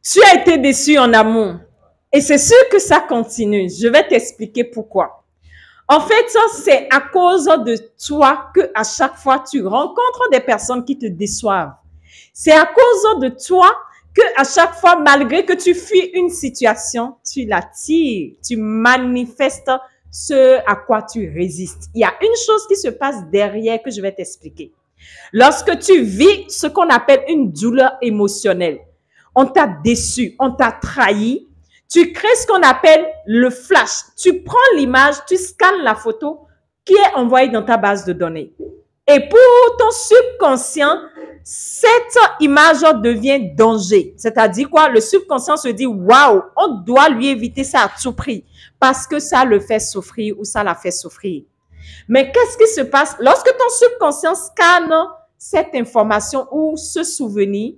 Tu as été déçu en amour. Et c'est sûr que ça continue. Je vais t'expliquer pourquoi. En fait, ça, c'est à cause de toi que à chaque fois tu rencontres des personnes qui te déçoivent. C'est à cause de toi que à chaque fois, malgré que tu fuis une situation, tu l'attires, tu manifestes ce à quoi tu résistes. Il y a une chose qui se passe derrière que je vais t'expliquer. Lorsque tu vis ce qu'on appelle une douleur émotionnelle, on t'a déçu, on t'a trahi, tu crées ce qu'on appelle le flash. Tu prends l'image, tu scannes la photo qui est envoyée dans ta base de données. Et pour ton subconscient, cette image devient danger. C'est-à-dire quoi? Le subconscient se dit, waouh, on doit lui éviter ça à tout prix parce que ça le fait souffrir ou ça la fait souffrir. Mais qu'est-ce qui se passe lorsque ton subconscient scanne cette information ou ce souvenir?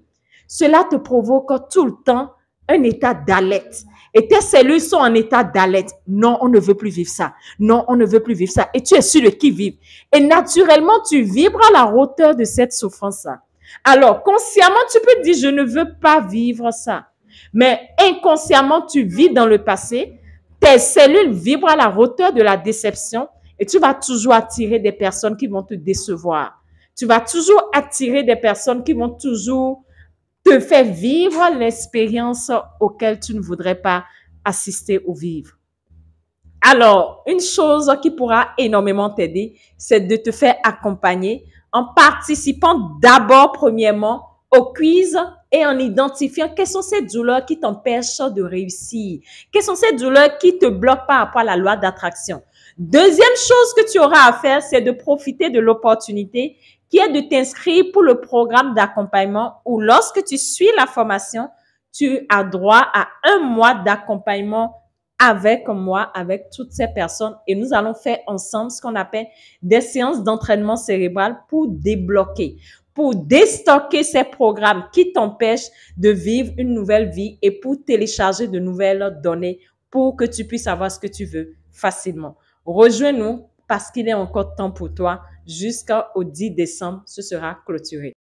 Cela te provoque tout le temps un état d'alerte. Et tes cellules sont en état d'alerte. Non, on ne veut plus vivre ça. Non, on ne veut plus vivre ça. Et tu es sur le qui-vive. Et naturellement, tu vibres à la hauteur de cette souffrance-là. Alors, consciemment, tu peux dire, je ne veux pas vivre ça. Mais inconsciemment, tu vis dans le passé. Tes cellules vibrent à la hauteur de la déception. Et tu vas toujours attirer des personnes qui vont te décevoir. Tu vas toujours attirer des personnes qui vont toujours te faire vivre l'expérience auquel tu ne voudrais pas assister ou vivre. Alors, une chose qui pourra énormément t'aider, c'est de te faire accompagner en participant d'abord, premièrement, au quiz et en identifiant quelles sont ces douleurs qui t'empêchent de réussir. Quelles sont ces douleurs qui te bloquent par rapport à la loi d'attraction. Deuxième chose que tu auras à faire, c'est de profiter de l'opportunité qui est de t'inscrire pour le programme d'accompagnement où lorsque tu suis la formation, tu as droit à 1 mois d'accompagnement avec moi, avec toutes ces personnes et nous allons faire ensemble ce qu'on appelle des séances d'entraînement cérébral pour débloquer, pour déstocker ces programmes qui t'empêchent de vivre une nouvelle vie et pour télécharger de nouvelles données pour que tu puisses avoir ce que tu veux facilement. Rejoins-nous parce qu'il est encore temps pour toi. Jusqu'au 10 décembre, ce sera clôturé.